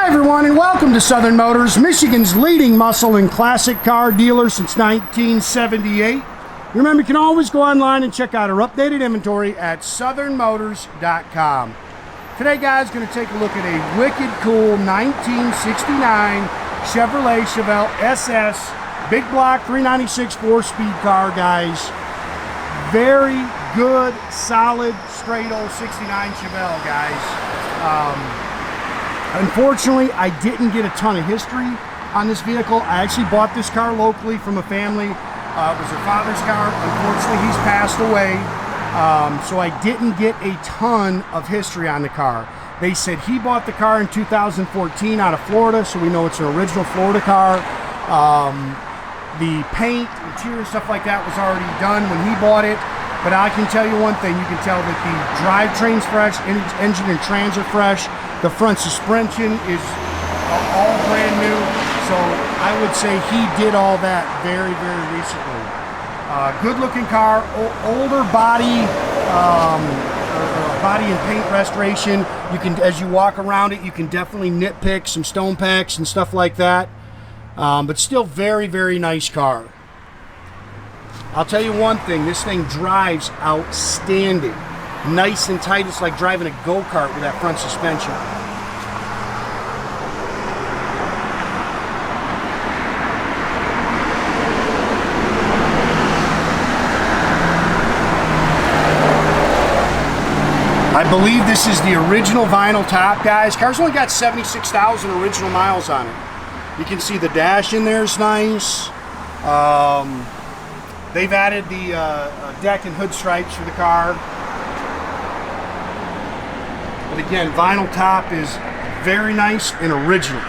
Hi everyone, and welcome to Southern Motors, Michigan's leading muscle and classic car dealer since 1978. Remember, you can always go online and check out our updated inventory at southernmotors.com. Today, guys, going to take a look at a wicked cool 1969 Chevrolet Chevelle SS, big block 396 4-speed car, guys. Very good, solid, straight old 69 Chevelle, guys. Unfortunately, I didn't get a ton of history on this vehicle. I actually bought this car locally from a family. It was her father's car. Unfortunately, he's passed away, so I didn't get a ton of history on the car. They said he bought the car in 2014 out of Florida, so we know it's an original Florida car. The paint, interior, stuff like that was already done when he bought it. But I can tell you one thing, you can tell that the drivetrain's fresh, engine and trans are fresh, the front suspension is all brand new, so I would say he did all that very, very recently. Good looking car, older body, body and paint restoration. You can, as you walk around it, you can definitely nitpick some stone packs and stuff like that, but still very, very nice car. I'll tell you one thing, this thing drives outstanding. Nice and tight, it's like driving a go-kart with that front suspension. I believe this is the original vinyl top, guys. Car's only got 76,000 original miles on it. You can see the dash in there is nice. They've added the deck and hood stripes for the car. But again, vinyl top is very nice and original.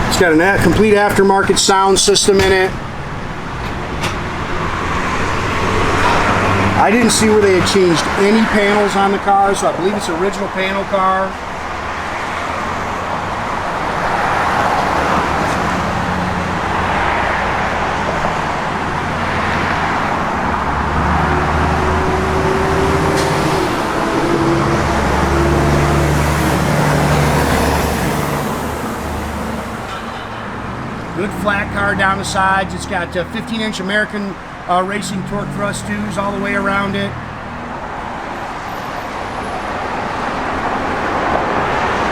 It's got a complete aftermarket sound system in it. I didn't see where they had changed any panels on the car, so I believe it's an original panel car. Good flat car down the sides. It's got 15-inch American racing torque thrust tubes all the way around it.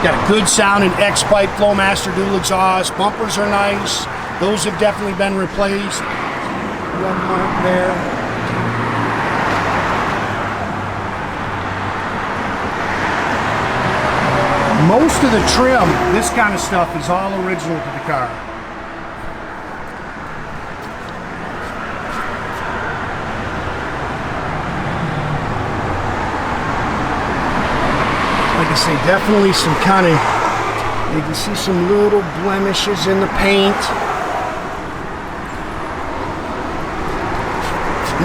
Got a good sounding X-pipe Flowmaster dual exhaust. Bumpers are nice. Those have definitely been replaced. One mark there. Most of the trim, this kind of stuff, is all original to the car. Like I say, definitely some kind of, you can see some little blemishes in the paint.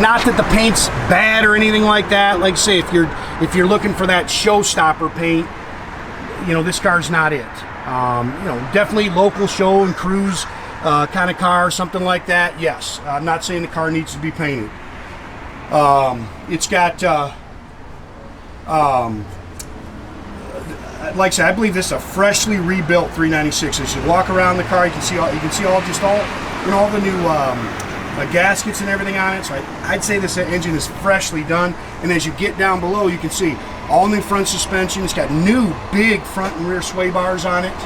Not that the paint's bad or anything like that. Like I say, if you're looking for that showstopper paint, you know, this car's not it. You know, definitely local show and cruise kind of car, something like that. Yes, I'm not saying the car needs to be painted. It's got like I said, I believe this is a freshly rebuilt 396. As you walk around the car, you can see all the new gaskets and everything on it. So I'd say this engine is freshly done. And as you get down below, you can see all new front suspension. It's got new big front and rear sway bars on it.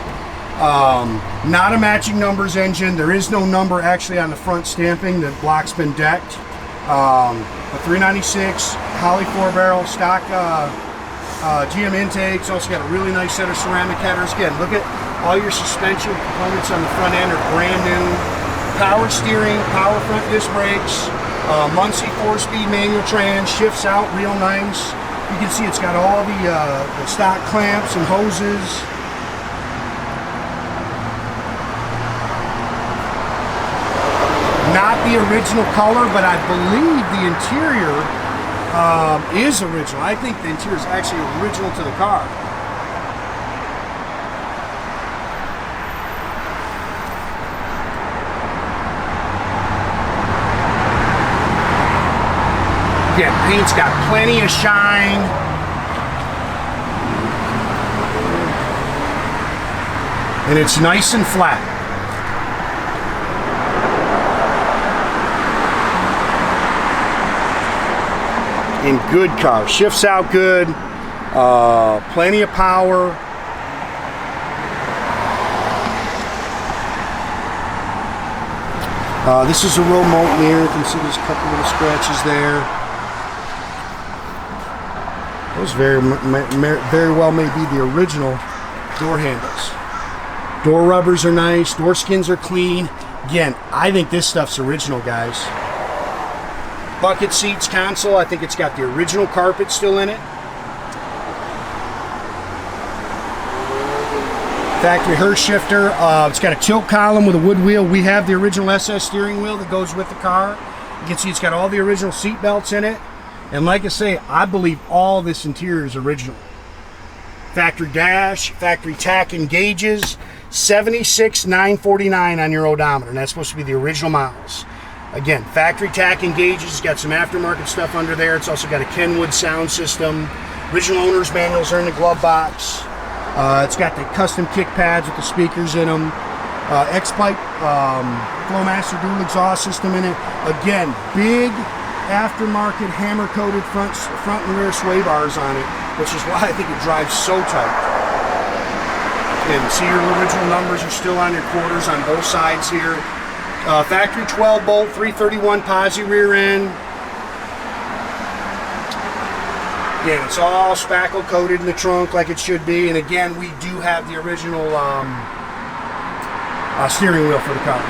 Not a matching numbers engine. There is no number actually on the front stamping. The block's been decked. A 396 Holley 4-barrel stock. GM intakes. Also got a really nice set of ceramic headers. Again, look at all your suspension components on the front end are brand new. Power steering, power front disc brakes, Muncie 4-speed manual trans, shifts out real nice. You can see it's got all the stock clamps and hoses. Not the original color, but I believe the interior is original. I think the interior is actually original to the car. Again, paint's got plenty of shine. And it's nice and flat. In good car. Shifts out good. Plenty of power. This is a remote mirror. You can see there's a couple little scratches there. Those very well may be the original door handles. Door rubbers are nice. Door skins are clean. Again, I think this stuff's original, guys. Bucket seats, console. I think it's got the original carpet still in it. Factory Hurst shifter. It's got a tilt column with a wood wheel. We have the original SS steering wheel that goes with the car. You can see it's got all the original seat belts in it. And like I say, I believe all this interior is original. Factory dash, factory tach and gauges. 76,949 on your odometer, and that's supposed to be the original miles. Again, factory tach and gauges, got some aftermarket stuff under there. It's also got a Kenwood sound system. Original owner's manuals are in the glove box. It's got the custom kick pads with the speakers in them. X-Pipe Flowmaster dual exhaust system in it. Again, big aftermarket hammer-coated front and rear sway bars on it, which is why I think it drives so tight. And see, your original numbers are still on your quarters on both sides here. Factory 12 bolt, 331 posi rear end. Again, it's all spackle coated in the trunk like it should be. And again, we do have the original steering wheel for the car.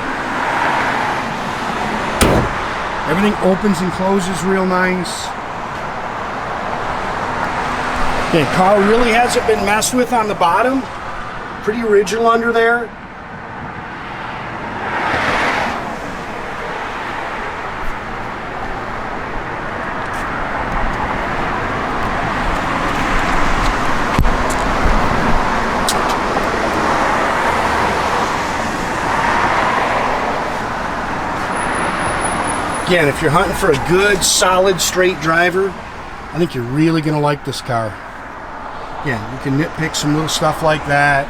Everything opens and closes real nice. Again, car really hasn't been messed with on the bottom. Pretty original under there. Again, if you're hunting for a good, solid, straight driver, I think you're really going to like this car. Again, you can nitpick some little stuff like that.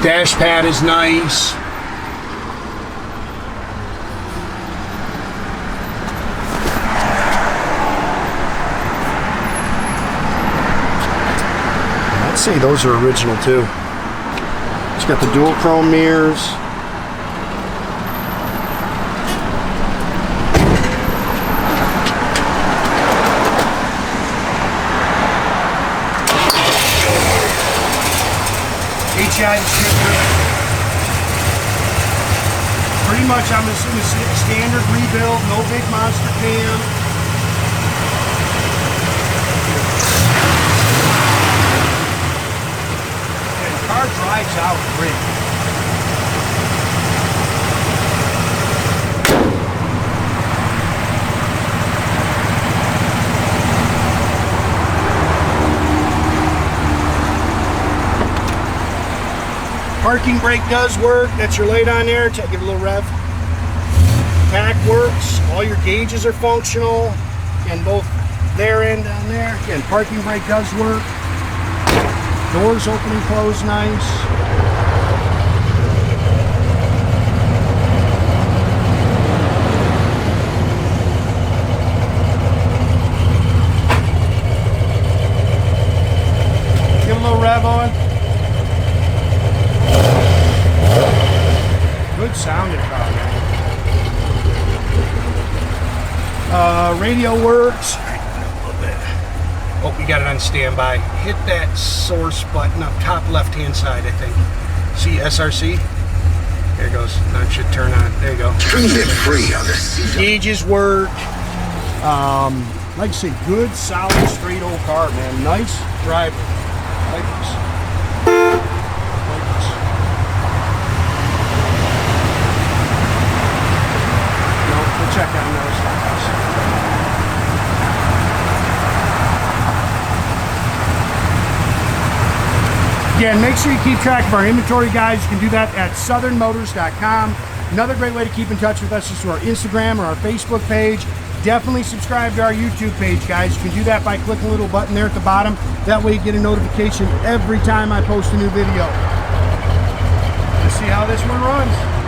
Dash pad is nice. I'd say those are original too. It's got the dual chrome mirrors. HI shifter. Pretty much I'm assuming standard rebuild, no big monster cam. And the car drives out great. Parking brake does work. That's your light on there. Give it a little rev. Tach works. All your gauges are functional. And both their end down there. Again, parking brake does work. Doors open and close nice. Give a little rev on. Good sounding car, man. Radio works. A little bit. Oh, we got it on standby. Hit that source button up top left-hand side, I think. See SRC? There it goes. Now it should turn on. There you go. Turn it free on the seat. Gauges work. Like I say, good, solid, straight old car, man. Nice driver. Like this. Check on those lights. Again, make sure you keep track of our inventory, guys. You can do that at southernmotors.com. Another great way to keep in touch with us is through our Instagram or our Facebook page. Definitely subscribe to our YouTube page, guys. You can do that by clicking a little button there at the bottom. That way you get a notification every time I post a new video. Let's see how this one runs.